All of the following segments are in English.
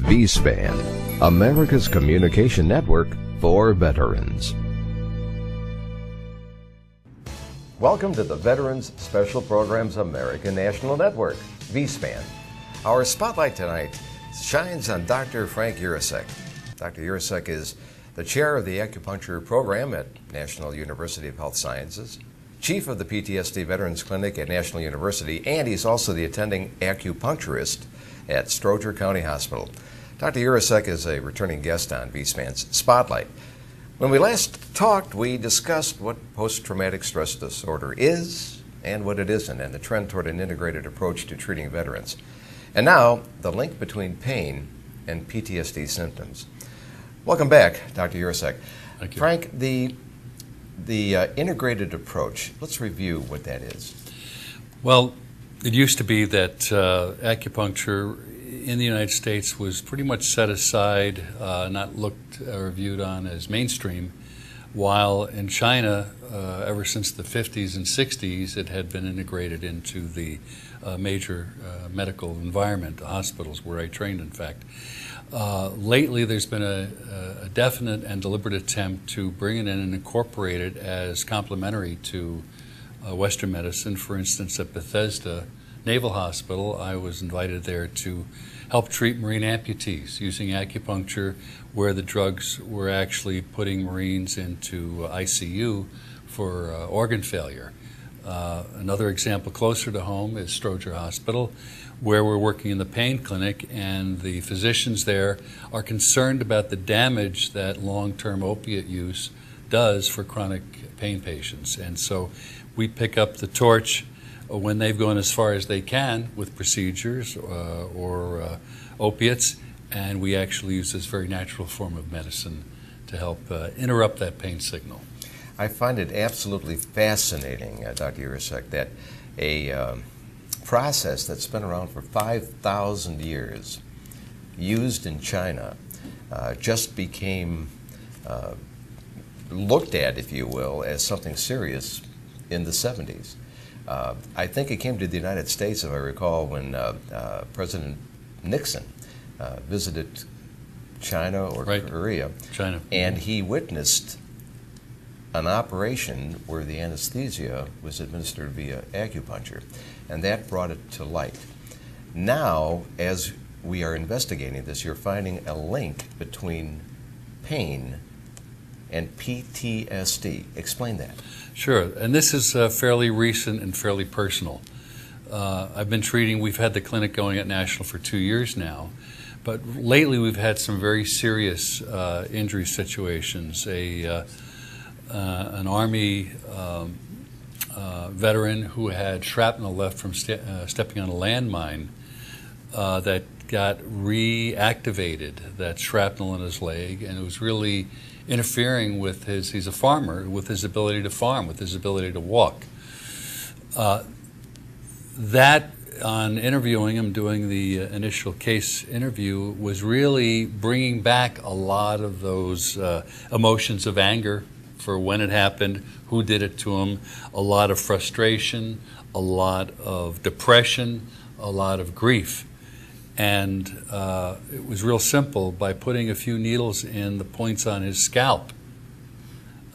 VSpann, America's communication network for veterans. Welcome to the Veterans Special Programs American National Network, VSpann. Our spotlight tonight shines on Dr. Frank Urasek. Dr. Urasek is the chair of the acupuncture program at National University of Health Sciences, chief of the PTSD Veterans Clinic at National University, and he's also the attending acupuncturist at Stroger County Hospital. Dr. Urasek is a returning guest on VSpann's Spotlight. When we last talked, we discussed what post-traumatic stress disorder is and what it isn't, and the trend toward an integrated approach to treating veterans. And now, the link between pain and PTSD symptoms. Welcome back, Dr. Urasek. Thank you. Frank, the integrated approach, let's review what that is. Well, it used to be that acupuncture in the United States was pretty much set aside, not looked or viewed on as mainstream, while in China, ever since the 50s and 60s, it had been integrated into the major medical environment, the hospitals where I trained, in fact. Lately, there's been a definite and deliberate attempt to bring it in and incorporate it as complementary to Western medicine. For instance, at Bethesda Naval Hospital, I was invited there to help treat Marine amputees using acupuncture, where the drugs were actually putting Marines into ICU for organ failure. Another example closer to home is Stroger Hospital, where we're working in the pain clinic, and the physicians there are concerned about the damage that long-term opiate use does for chronic pain patients. And so we pick up the torch when they've gone as far as they can with procedures or opiates, and we actually use this very natural form of medicine to help interrupt that pain signal. I find it absolutely fascinating, Dr. Urasek, that a process that's been around for 5,000 years, used in China, just became looked at, if you will, as something serious in the 70s. I think it came to the United States, if I recall, when President Nixon visited China or Korea, and he witnessed an operation where the anesthesia was administered via acupuncture, and that brought it to light. Now, as we are investigating this, you're finding a link between pain and PTSD. Explain that. Sure, and this is fairly recent and fairly personal. I've been treating, we've had the clinic going at National for 2 years now, but lately we've had some very serious injury situations. An Army veteran who had shrapnel left from stepping on a landmine that got reactivated, that shrapnel in his leg, and it was really interfering with his, he's a farmer, with his ability to farm, with his ability to walk. That, on interviewing him, doing the initial case interview, was really bringing back a lot of those emotions of anger for when it happened, who did it to him, a lot of frustration, a lot of depression, a lot of grief. And it was real simple by putting a few needles in the points on his scalp.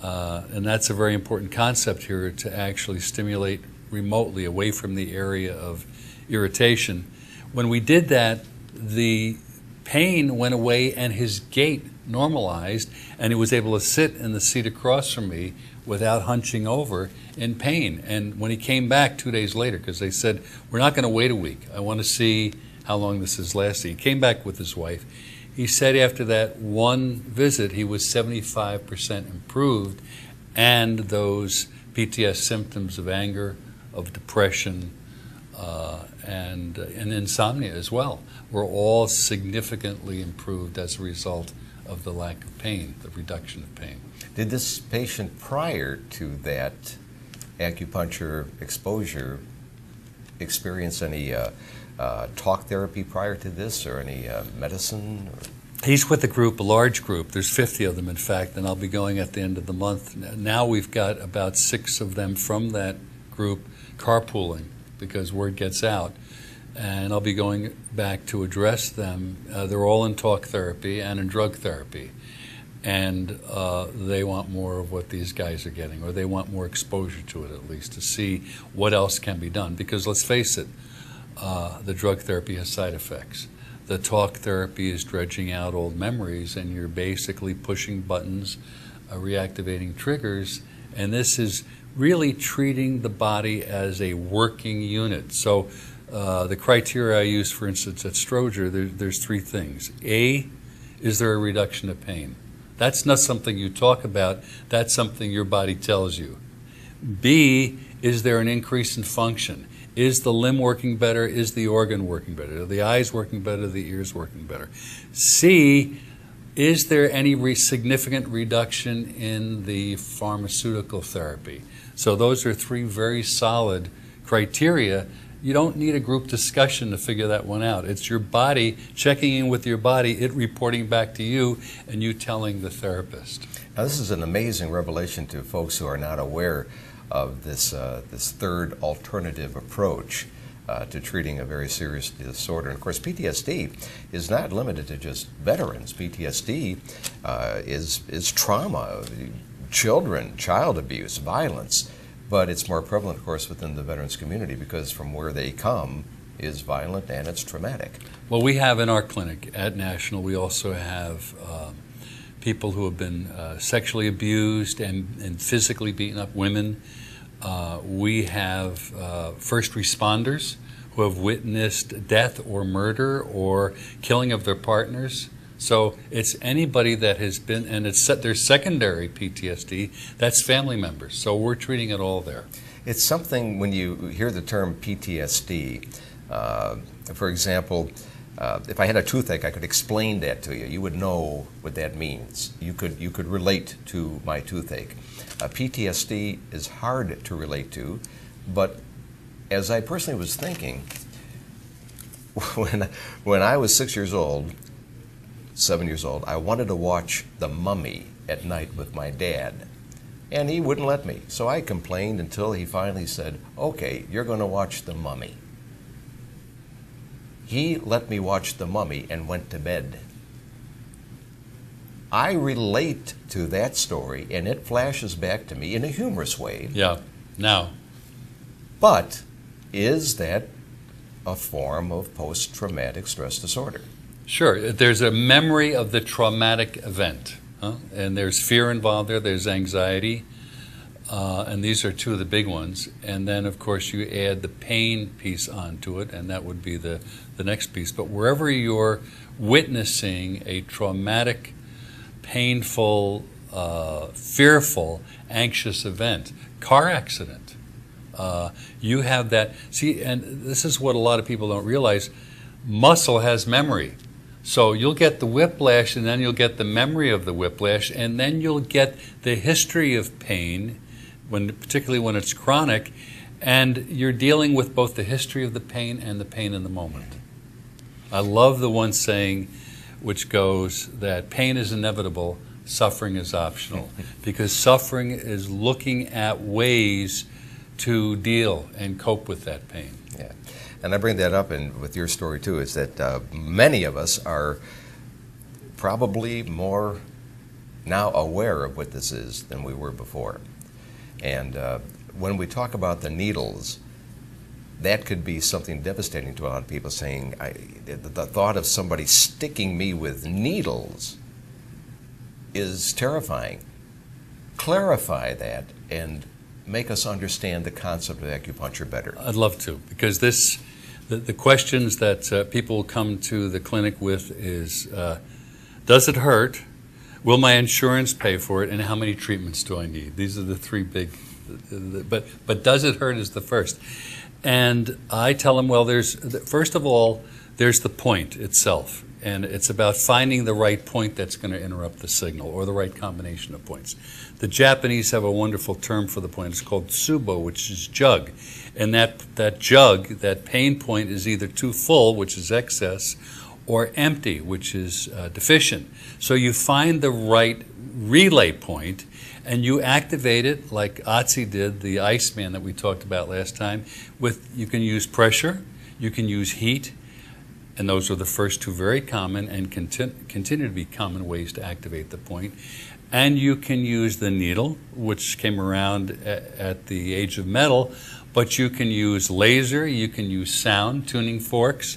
And that's a very important concept here, to actually stimulate remotely away from the area of irritation. When we did that, the pain went away and his gait normalized, and he was able to sit in the seat across from me without hunching over in pain. And when he came back 2 days later, because they said, we're not going to wait a week, I want to see how long this is lasting. He came back with his wife. He said after that one visit he was 75% improved, and those PTS symptoms of anger, of depression, and insomnia as well were all significantly improved as a result of the lack of pain, the reduction of pain. Did this patient, prior to that acupuncture exposure, experience any talk therapy prior to this, or any medicine? He's with a group, a large group. There's 50 of them, in fact, and I'll be going at the end of the month. Now we've got about 6 of them from that group carpooling, because word gets out. and I'll be going back to address them. They're all in talk therapy and in drug therapy, and they want more of what these guys are getting, or they want more exposure to it at least, to see what else can be done. Because let's face it, the drug therapy has side effects. The talk therapy is dredging out old memories, and you're basically pushing buttons, reactivating triggers, and this is really treating the body as a working unit. So the criteria I use, for instance, at Stroger, there's three things. A, is there a reduction of pain? That's not something you talk about, that's something your body tells you. B, is there an increase in function? Is the limb working better? Is the organ working better? Are the eyes working better? The ears working better? C, is there any significant reduction in the pharmaceutical therapy? So those are three very solid criteria. You don't need a group discussion to figure that one out. It's your body checking in with your body, it reporting back to you, and you telling the therapist. Now, this is an amazing revelation to folks who are not aware of this, this third alternative approach to treating a very serious disorder. And of course, PTSD is not limited to just veterans. PTSD is trauma, children, child abuse, violence. But it's more prevalent, of course, within the veterans community because from where they come is violent and it's traumatic. Well, we have in our clinic at National, we also have people who have been sexually abused and physically beaten up, women. We have first responders who have witnessed death or murder or killing of their partners. So it's anybody that has been, and there's secondary PTSD, that's family members. So we're treating it all there. It's something, when you hear the term PTSD, for example, if I had a toothache, I could explain that to you. You would know what that means. You could relate to my toothache. PTSD is hard to relate to, but as I personally was thinking, when I was 7 years old, I wanted to watch The Mummy at night with my dad, and he wouldn't let me. So I complained until he finally said, okay, you're going to watch The Mummy. He let me watch The Mummy and went to bed. I relate to that story, and it flashes back to me in a humorous way. Yeah, now. But is that a form of post-traumatic stress disorder? Sure. There's a memory of the traumatic event, and there's fear involved there, there's anxiety, and these are two of the big ones. And then, of course, you add the pain piece onto it, and that would be the next piece. But wherever you're witnessing a traumatic, painful, fearful, anxious event, car accident, you have that. See, and this is what a lot of people don't realize, muscle has memory. So you'll get the whiplash, and then you'll get the memory of the whiplash, and then you'll get the history of pain, particularly when it's chronic, and you're dealing with both the history of the pain and the pain in the moment. I love the one saying which goes that pain is inevitable, suffering is optional, because suffering is looking at ways to deal and cope with that pain. Yeah. And I bring that up with your story too, is that many of us are probably more now aware of what this is than we were before. And when we talk about the needles, that could be something devastating to a lot of people, saying, the thought of somebody sticking me with needles is terrifying. Clarify that and make us understand the concept of acupuncture better. I'd love to, because the questions that people come to the clinic with is, does it hurt? Will my insurance pay for it? And how many treatments do I need? These are the three big, but does it hurt is the first. And I tell them, well, first of all, there's the point itself. And it's about finding the right point that's going to interrupt the signal, or the right combination of points. The Japanese have a wonderful term for the point. It's called tsubo, which is jug. And that jug, that pain point, is either too full, which is excess, or empty, which is deficient. So you find the right relay point, and you activate it like Otzi did, the Iceman that we talked about last time. You can use pressure, You can use heat, and those are the first two very common and continue to be common ways to activate the point. And you can use the needle, which came around at the age of metal, but you can use laser, you can use sound, tuning forks.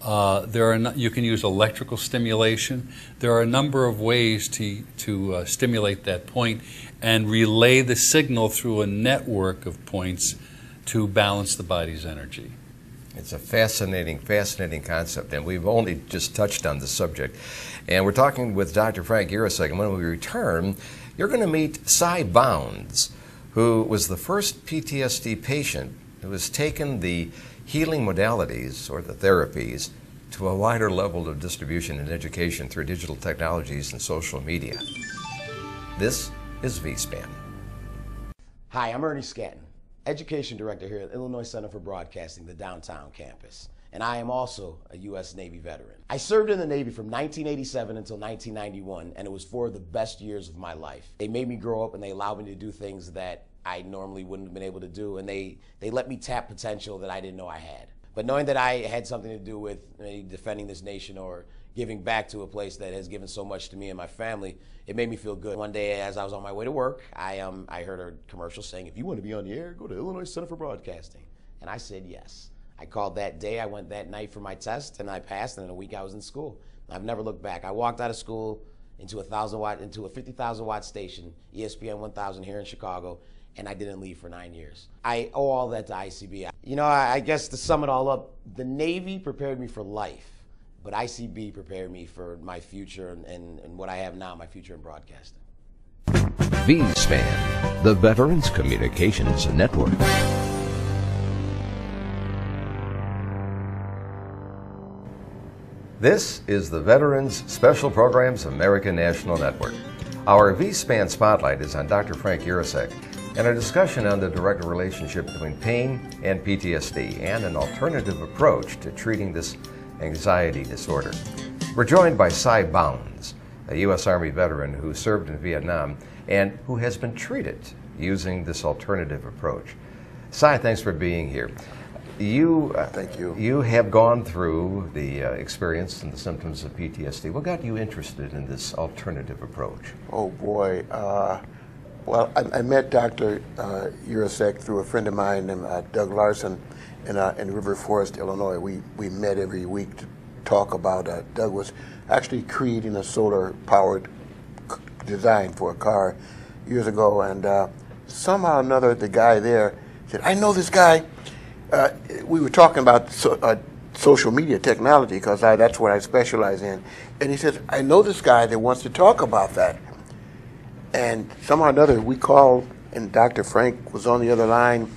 You can use electrical stimulation. There are a number of ways to stimulate that point and relay the signal through a network of points to balance the body's energy. It's a fascinating concept, and we've only just touched on the subject. And we're talking with Dr. Frank Urasek, and when we return, you're going to meet Cy Bounds, who was the first PTSD patient who has taken the healing modalities, or the therapies, to a wider level of distribution and education through digital technologies and social media. This is VSpann. Hi, I'm Ernie Scatton, Education Director here at Illinois Center for Broadcasting, the downtown campus. And I am also a U.S. Navy veteran. I served in the Navy from 1987 until 1991, and it was four of the best years of my life. They made me grow up, and they allowed me to do things that I normally wouldn't have been able to do, and they let me tap potential that I didn't know I had. But knowing that I had something to do with defending this nation or giving back to a place that has given so much to me and my family, it made me feel good. One day, as I was on my way to work, I heard a commercial saying, if you want to be on the air, go to Illinois Center for Broadcasting. And I said yes. I called that day, I went that night for my test, and I passed, and in a week I was in school. I've never looked back. I walked out of school into a 50,000 watt station, ESPN 1000 here in Chicago, and I didn't leave for 9 years. I owe all that to ICB. You know, I guess to sum it all up, the Navy prepared me for life, but ICB prepared me for my future and what I have now, my future in broadcasting. VSpann, the Veterans Communications Network. This is the Veterans Special Programs American National Network. Our VSpann Spotlight is on Dr. Frank Urasek and a discussion on the direct relationship between pain and PTSD and an alternative approach to treating this anxiety disorder. We're joined by Cy Bounds, a U.S. Army veteran who served in Vietnam and who has been treated using this alternative approach. Cy, thanks for being here. Thank you. You have gone through the experience and the symptoms of PTSD. What got you interested in this alternative approach? Oh boy. Well, I met Dr. Urasek through a friend of mine named Doug Larson in River Forest, Illinois. We met every week to talk about. Doug was actually creating a solar-powered design for a car years ago, and somehow or another the guy there said, "I know this guy." We were talking about social media technology because that's what I specialize in. And he says, I know this guy that wants to talk about that. And somehow or another, we called, and Dr. Frank was on the other line.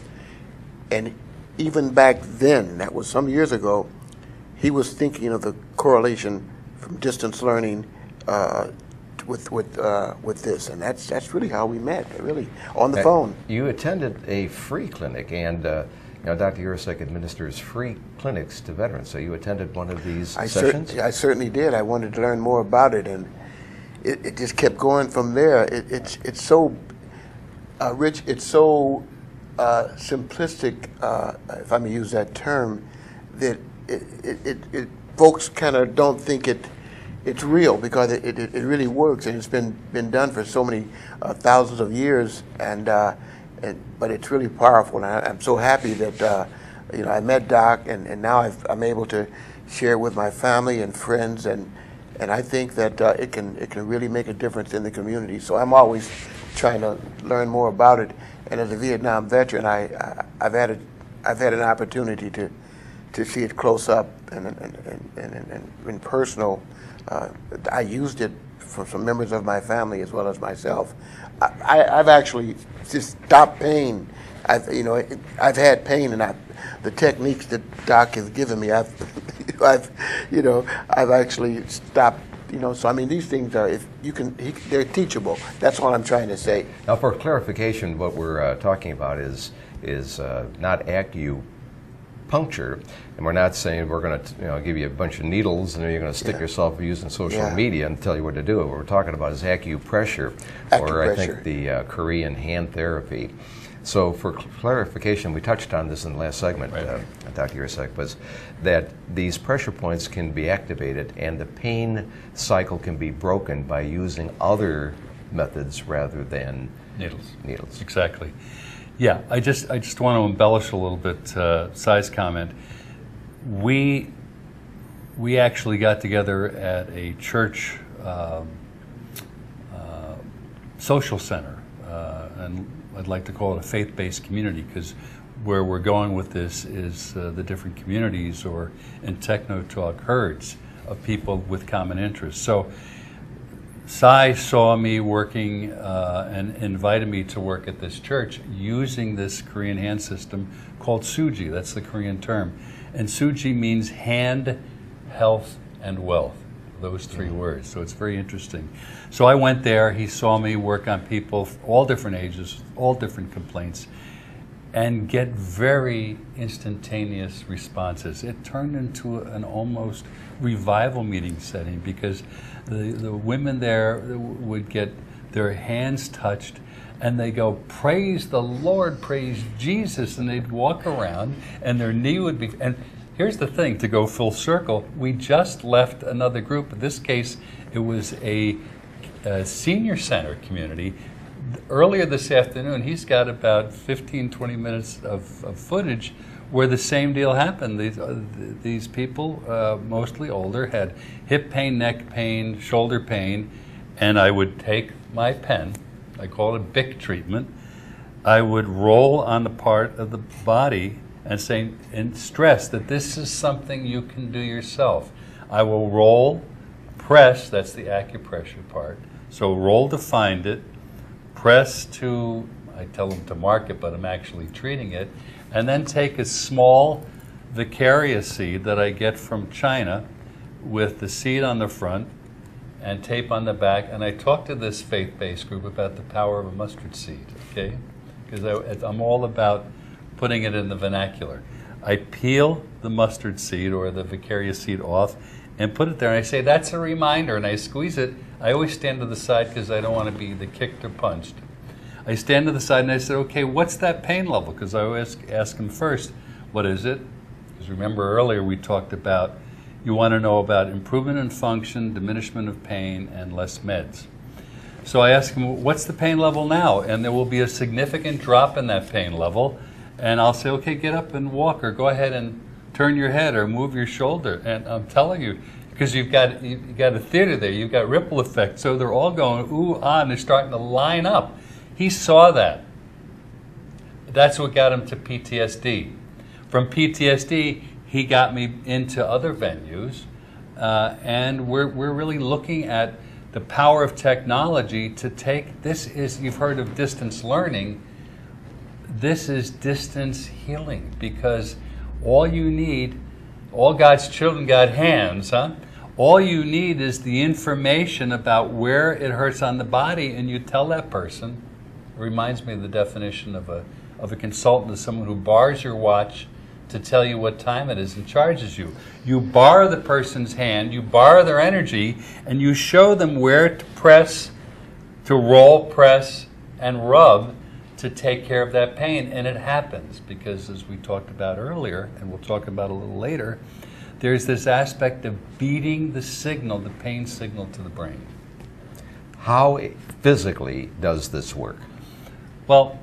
And even back then, that was some years ago, he was thinking of the correlation from distance learning with this. And that's really how we met, really, on the phone. You attended a free clinic, and Dr. Urasek administers free clinics to veterans, so you attended one of these sessions? I certainly did. I wanted to learn more about it, and it just kept going from there. It's so rich, it's so simplistic, if I may use that term, that folks kind of don't think it's real because it really works, and it's been done for so many thousands of years, but it's really powerful, and I'm so happy that I met Doc, and now I'm able to share it with my family and friends, and I think that it can really make a difference in the community. So I'm always trying to learn more about it. And as a Vietnam veteran, I've had an opportunity to see it close up and personal. I used it for some members of my family as well as myself. I've actually just stopped pain. I've had pain, and the techniques that Doc has given me, I've actually stopped. So I mean, these things are, they're teachable. That's all I'm trying to say. Now, for clarification, what we're talking about is not acupuncture acupuncture, and we're not saying we're going to give you a bunch of needles and then you're going to stick yourself using social media and tell you what to do. What we're talking about is acupressure, or I think the Korean hand therapy. So for clarification, we touched on this in the last segment, Dr. Yurosek, was that these pressure points can be activated and the pain cycle can be broken by using other methods rather than needles. Exactly. Yeah, I just want to embellish a little bit, Sai's comment. We actually got together at a church social center, and I'd like to call it a faith-based community, because where we're going with this is the different communities or in Techno Talk herds of people with common interests. So Sai saw me working and invited me to work at this church using this Korean hand system called Suji. That's the Korean term. And Suji means hand, health, and wealth. Those three words. So it's very interesting. So I went there. He saw me work on people, all different ages, all different complaints, and get very instantaneous responses. It turned into an almost revival meeting setting, because the women there would get their hands touched and they go, "Praise the Lord, praise Jesus," and they'd walk around and their knee would be, and here's the thing, to go full circle, we just left another group. In this case, it was a senior center community. Earlier this afternoon, he's got about 15, 20 minutes of footage where the same deal happened. These people, mostly older, had hip pain, neck pain, shoulder pain, and I would take my pen, I call it Bic treatment, I would roll on the part of the body and stress that this is something you can do yourself. I will roll, press, that's the acupressure part. So roll to find it, press to, I tell them to mark it, but I'm actually treating it, and then take a small Vicaria seed that I get from China with the seed on the front and tape on the back, and I talk to this faith-based group about the power of a mustard seed, okay? Because I'm all about putting it in the vernacular. I peel the mustard seed or the Vicaria seed off and put it there, and I say, that's a reminder, and I squeeze it. I always stand to the side because I don't want to be either kicked or punched. I stand to the side and I said, okay, what's that pain level? Because I always ask them first, what is it? Because remember earlier we talked about, you want to know about improvement in function, diminishment of pain, and less meds. So I ask them, what's the pain level now? And there will be a significant drop in that pain level. And I'll say, okay, get up and walk, or go ahead and turn your head or move your shoulder. And I'm telling you, because you've got a theater there, you've got ripple effect. So they're all going, ooh, ah, and they're starting to line up. He saw that. That's what got him to PTSD. From PTSD, he got me into other venues. And we're really looking at the power of technology to take, this is, you've heard of distance learning, this is distance healing, because all you need, all God's children got hands, huh? All you need is the information about where it hurts on the body, and you tell that person. It reminds me of the definition of a consultant as someone who borrows your watch to tell you what time it is and charges you. You borrow the person's hand, you borrow their energy, and you show them where to press, to roll, press, and rub to take care of that pain. And it happens because, as we talked about earlier, and we'll talk about a little later, there's this aspect of beating the signal, the pain signal, to the brain. How physically does this work? Well,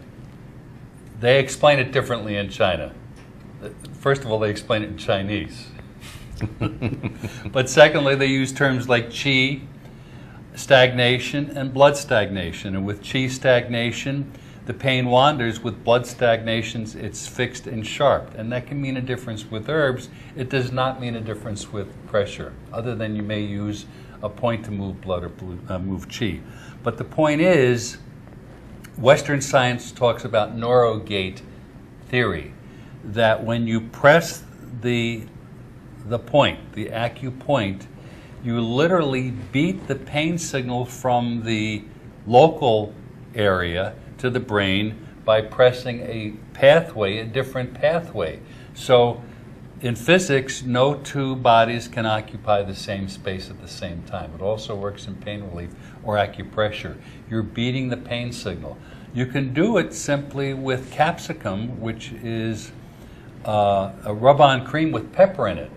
they explain it differently in China. First of all, they explain it in Chinese. But secondly, they use terms like qi, stagnation, and blood stagnation. And with qi stagnation, the pain wanders. With blood stagnations, it's fixed and sharp. And that can mean a difference with herbs. It does not mean a difference with pressure, other than you may use a point to move blood or move qi. But the point is, Western science talks about neurogate theory, that when you press the point, the acupoint, you literally beat the pain signal from the local area to the brain by pressing a pathway, a different pathway. So in physics, no two bodies can occupy the same space at the same time. It also works in pain relief or acupressure. You're beating the pain signal. You can do it simply with capsicum, which is a rub-on cream with pepper in it.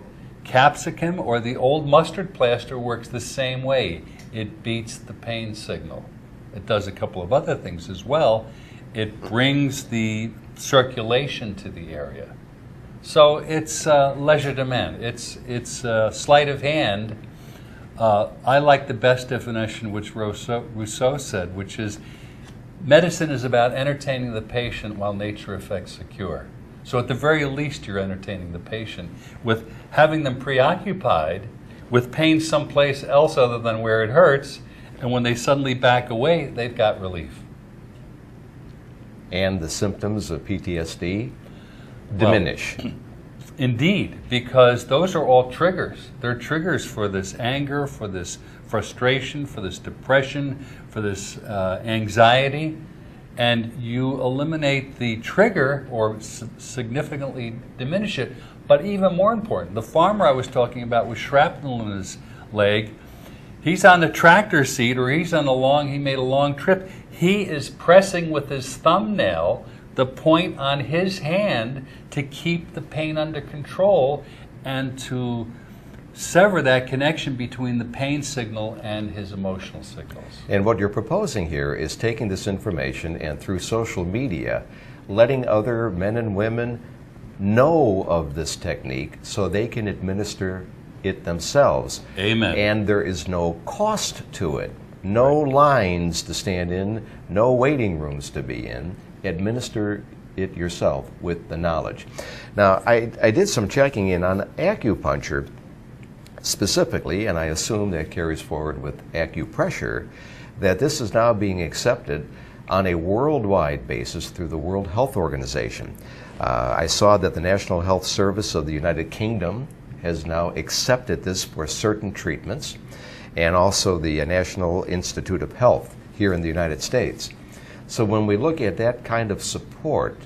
Capsicum or the old mustard plaster works the same way. It beats the pain signal. It does a couple of other things as well. It brings the circulation to the area. So it's legerdemain. It's sleight of hand. I like the best definition which Rousseau said, which is medicine is about entertaining the patient while nature effects the cure. So at the very least, you're entertaining the patient with having them preoccupied with pain someplace else other than where it hurts, and when they suddenly back away, they've got relief. And the symptoms of PTSD diminish. Well, indeed, because those are all triggers. They're triggers for this anger, for this frustration, for this depression, for this anxiety. And you eliminate the trigger or significantly diminish it. But even more important, the farmer I was talking about with shrapnel in his leg, he's on the tractor seat or he made a long trip. He is pressing with his thumbnail the point on his hand to keep the pain under control and to sever that connection between the pain signal and his emotional signals. And what you're proposing here is taking this information and through social media, letting other men and women know of this technique so they can administer it themselves. Amen. And there is no cost to it. No lines to stand in, no waiting rooms to be in. Administer it yourself with the knowledge. Now, I did some checking in on acupuncture specifically, and I assume that carries forward with acupressure, that this is now being accepted on a worldwide basis through the World Health Organization. I saw that the National Health Service of the United Kingdom has now accepted this for certain treatments, and also the National Institute of Health here in the United States. So when we look at that kind of support,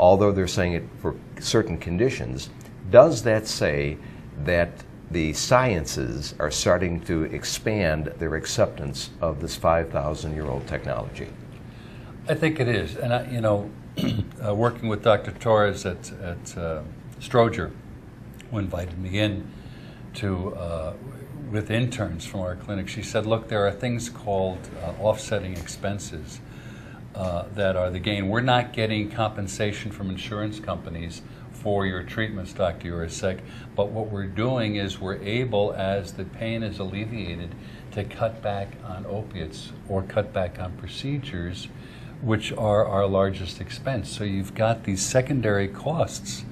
although they're saying it for certain conditions, does that say that the sciences are starting to expand their acceptance of this 5,000-year-old technology? I think it is. And, working with Dr. Torres at Stroger, who invited me in to with interns from our clinic, she said, look, there are things called offsetting expenses that are the gain. We're not getting compensation from insurance companies for your treatments, Dr. Urasek, but what we're doing is we're able, as the pain is alleviated, to cut back on opiates or cut back on procedures, which are our largest expense. So you've got these secondary costs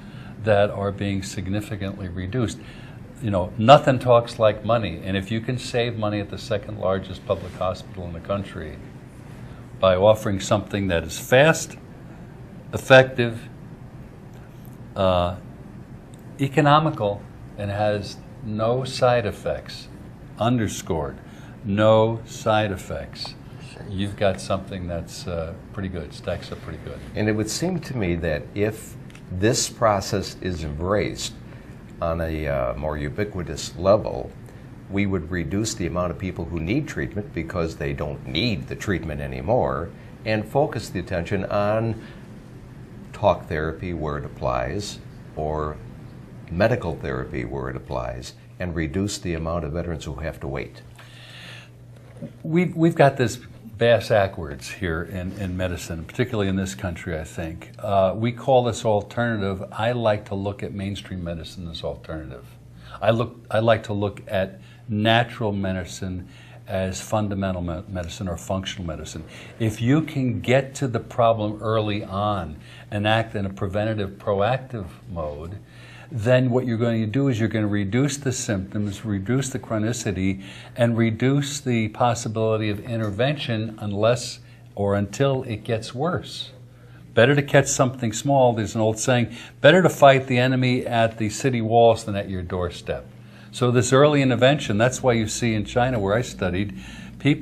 that are being significantly reduced. Nothing talks like money, and if you can save money at the second largest public hospital in the country by offering something that is fast, effective, economical, and has no side effects, underscored, no side effects, you've got something that's pretty good, stacks up pretty good. And it would seem to me that if this process is embraced on a more ubiquitous level, we would reduce the amount of people who need treatment because they don't need the treatment anymore, and focus the attention on talk therapy where it applies, or medical therapy where it applies, and reduce the amount of veterans who have to wait. We've got this bass-ackwards here in medicine, particularly in this country, I think. We call this alternative. I like to look at mainstream medicine as alternative. I like to look at natural medicine as fundamental medicine or functional medicine. If you can get to the problem early on and act in a preventative, proactive mode, then what you're going to do is you're going to reduce the symptoms, reduce the chronicity, and reduce the possibility of intervention unless or until it gets worse. Better to catch something small. There's an old saying, better to fight the enemy at the city walls than at your doorstep. So this early intervention, that's why you see in China, where I studied,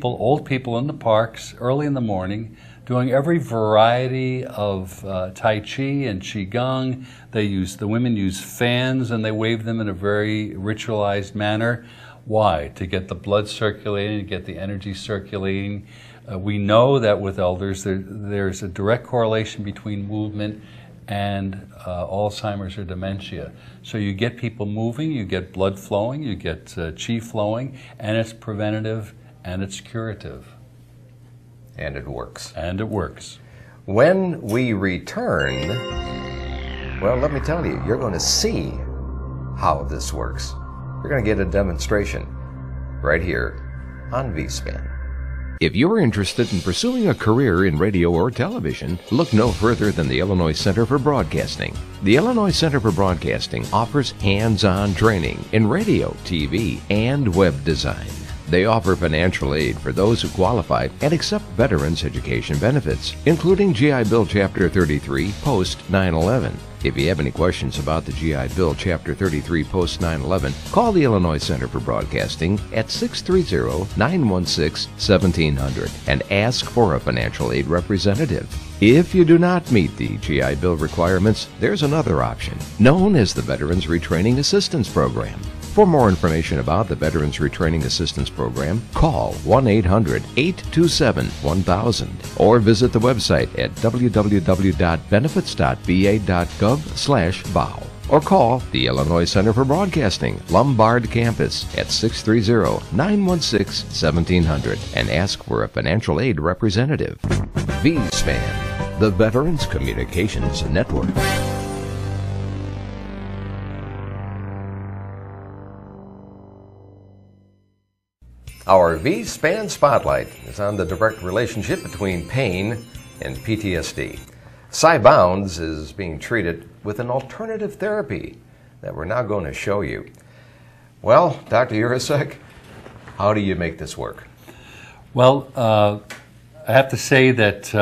old people in the parks early in the morning, doing every variety of Tai Chi and Qigong. The women use fans and they wave them in a very ritualized manner. Why? To get the blood circulating, to get the energy circulating. We know that with elders there's a direct correlation between movement and Alzheimer's or dementia. So you get people moving, you get blood flowing, you get qi flowing, and it's preventative and it's curative. And it works. And it works. When we return, well, let me tell you, you're going to see how this works. You're going to get a demonstration right here on VSpann. If you're interested in pursuing a career in radio or television, look no further than the Illinois Center for Broadcasting. The Illinois Center for Broadcasting offers hands-on training in radio, TV, and web design. They offer financial aid for those who qualify and accept veterans education benefits, including GI Bill Chapter 33 post 9/11. If you have any questions about the GI Bill Chapter 33 post 9/11, call the Illinois Center for Broadcasting at 630-916-1700 and ask for a financial aid representative. If you do not meet the GI Bill requirements, there's another option, known as the Veterans Retraining Assistance Program. For more information about the Veterans Retraining Assistance Program, call 1-800-827-1000 or visit the website at www.benefits.va.gov/VOW or call the Illinois Center for Broadcasting, Lombard Campus at 630-916-1700 and ask for a financial aid representative. VSpann, the Veterans Communications Network. Our VSpann Spotlight is on the direct relationship between pain and PTSD. Cybounds is being treated with an alternative therapy that we're now going to show you. Well, Dr. Urasek, how do you make this work? Well, I have to say that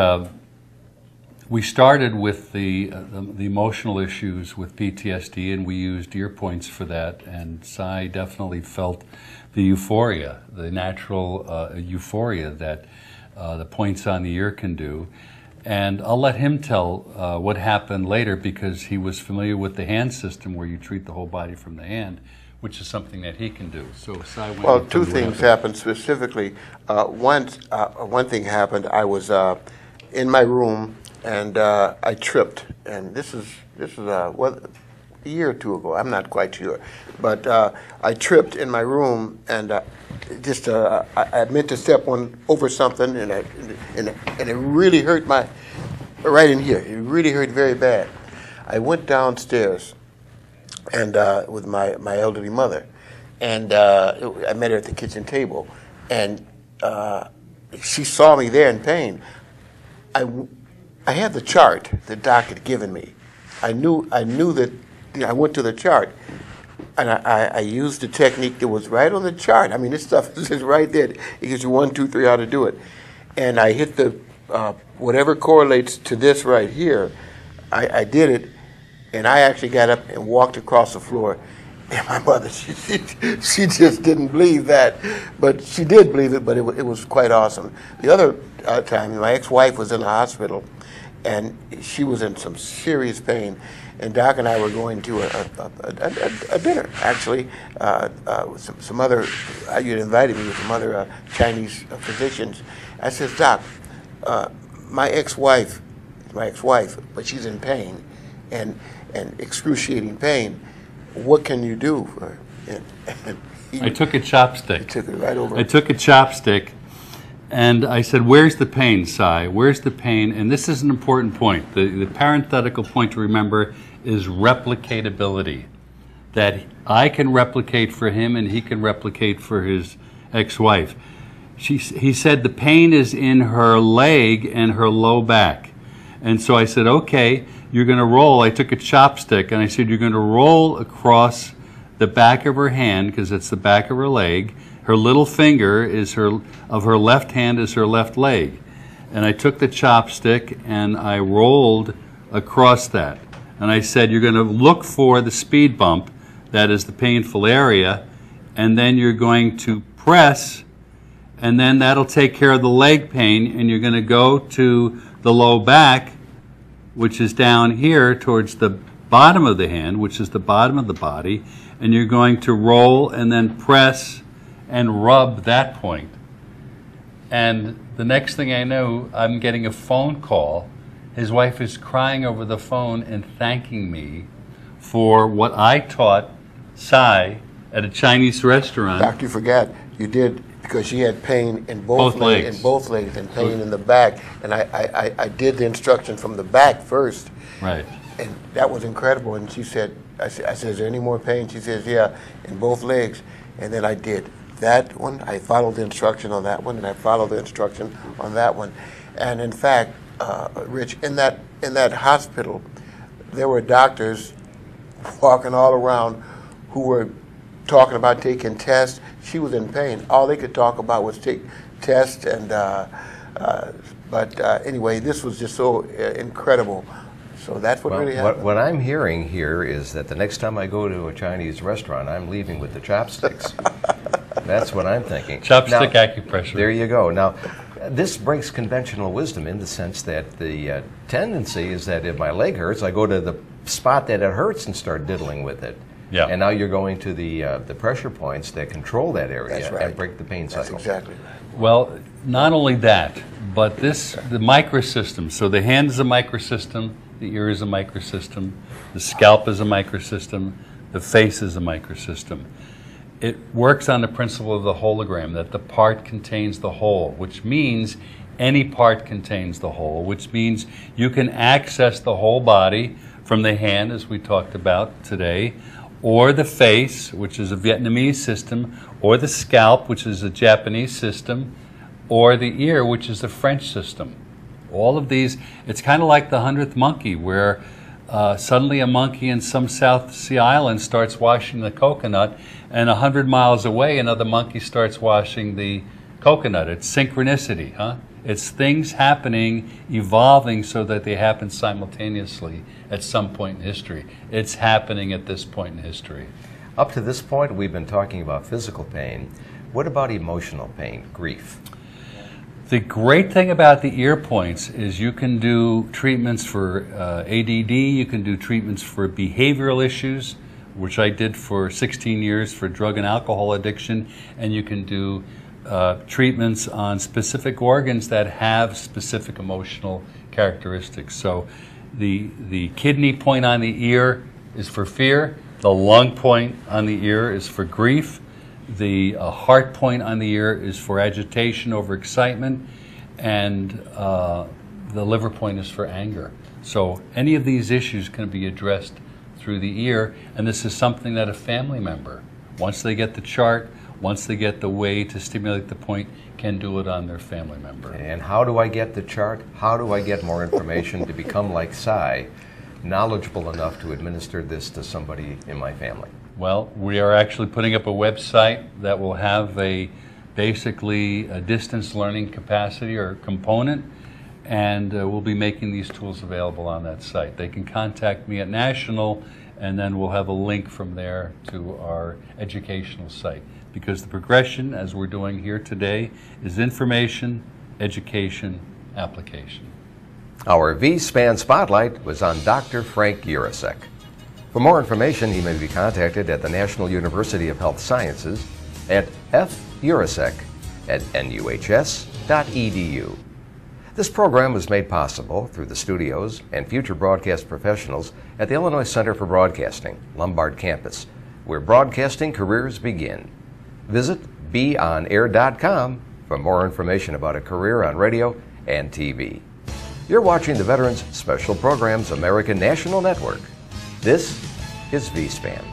we started with the emotional issues with PTSD, and we used ear points for that, and Cy definitely felt the euphoria, the natural euphoria that the points on the ear can do. And I'll let him tell what happened later, because he was familiar with the hand system where you treat the whole body from the hand, which is something that he can do. So, Cy, well, two things happened specifically. One thing happened. I was in my room and I tripped, and this is what, a year or two ago. I'm not quite sure, but I tripped in my room, and I meant to step over something, and it really hurt right in here. It really hurt very bad. I went downstairs and with my elderly mother, and I met her at the kitchen table, and she saw me there in pain. I had the chart that Doc had given me. I knew that. I went to the chart, and I used the technique that was right on the chart. I mean, this stuff is just right there. It gives you 1, 2, 3 how to do it. And I hit the whatever correlates to this right here. I did it, and I actually got up and walked across the floor. And my mother, she just didn't believe that, but she did believe it. But it was quite awesome. The other time, my ex-wife was in the hospital, and she was in some serious pain. And Doc and I were going to a dinner, actually, with some other, you had invited me with some other Chinese physicians. I said, Doc, my ex-wife, but she's in pain, and excruciating pain. What can you do for her? And I took a chopstick. He took it right over. I took a chopstick, and I said, where's the pain, Cy? Where's the pain? And this is an important point. The parenthetical point to remember is replicatability. That I can replicate for him and he can replicate for his ex-wife. He said the pain is in her leg and her low back. And so I said, okay, you're going to roll. I took a chopstick and I said, you're going to roll across the back of her hand, because it's the back of her leg. Her little finger of her left hand is her left leg. And I took the chopstick and I rolled across that. And I said, you're going to look for the speed bump, that is the painful area, and then you're going to press and then that'll take care of the leg pain, and you're going to go to the low back, which is down here towards the bottom of the hand, which is the bottom of the body, and you're going to roll and then press and rub that point. And the next thing I know, I'm getting a phone call. His wife is crying over the phone and thanking me for what I taught Sai at a Chinese restaurant. Doctor, you forgot, you did, because she had pain in both legs. in both legs and pain in the back. And I did the instruction from the back first. Right. And that was incredible. And she said, I said, is there any more pain? She says, yeah, in both legs. And then I did that one. I followed the instruction on that one, and I followed the instruction on that one. And in fact, Rich, in that hospital, there were doctors walking all around who were talking about taking tests. She was in pain. All they could talk about was take tests. And but anyway, this was just so incredible. So that's what really happened. What I'm hearing here is that the next time I go to a Chinese restaurant, I'm leaving with the chopsticks. That's what I'm thinking. Chopstick acupressure. There you go. Now, this breaks conventional wisdom in the sense that the tendency is that if my leg hurts, I go to the spot that it hurts and start diddling with it. Yeah. And now you're going to the pressure points that control that area. That's right. And break the pain cycle. That's exactly right. Well, not only that, but the microsystem. So the hand is a microsystem, the ear is a microsystem, the scalp is a microsystem, the face is a microsystem. It works on the principle of the hologram, that the part contains the whole, which means any part contains the whole, which means you can access the whole body from the hand, as we talked about today, or the face, which is a Vietnamese system, or the scalp, which is a Japanese system, or the ear, which is a French system. All of these, it's kind of like the 100th monkey, where suddenly a monkey in some South Sea island starts washing the coconut, and 100 miles away another monkey starts washing the coconut. It's synchronicity, huh? It's things happening, evolving so that they happen simultaneously at some point in history. It's happening at this point in history. Up to this point, we've been talking about physical pain. What about emotional pain, grief? The great thing about the ear points is you can do treatments for ADD, you can do treatments for behavioral issues, which I did for 16 years for drug and alcohol addiction, and you can do treatments on specific organs that have specific emotional characteristics. So the kidney point on the ear is for fear, the lung point on the ear is for grief, the heart point on the ear is for agitation over excitement, and the liver point is for anger. So any of these issues can be addressed through the ear, and this is something that a family member, once they get the chart, once they get the way to stimulate the point, can do it on their family member. And how do I get the chart? How do I get more information to become like Sai, knowledgeable enough to administer this to somebody in my family? Well, we are actually putting up a website that will have basically a distance learning capacity or component, and we'll be making these tools available on that site. They can contact me at National, and then we'll have a link from there to our educational site. Because the progression, as we're doing here today, is information, education, application. Our VSpann Spotlight was on Dr. Frank Urasek. For more information, he may be contacted at the National University of Health Sciences at furasek@nuhs.edu. This program was made possible through the studios and future broadcast professionals at the Illinois Center for Broadcasting, Lombard Campus, where broadcasting careers begin. Visit beonair.com for more information about a career on radio and TV. You're watching the Veterans Special Programs American National Network. This is VSpann.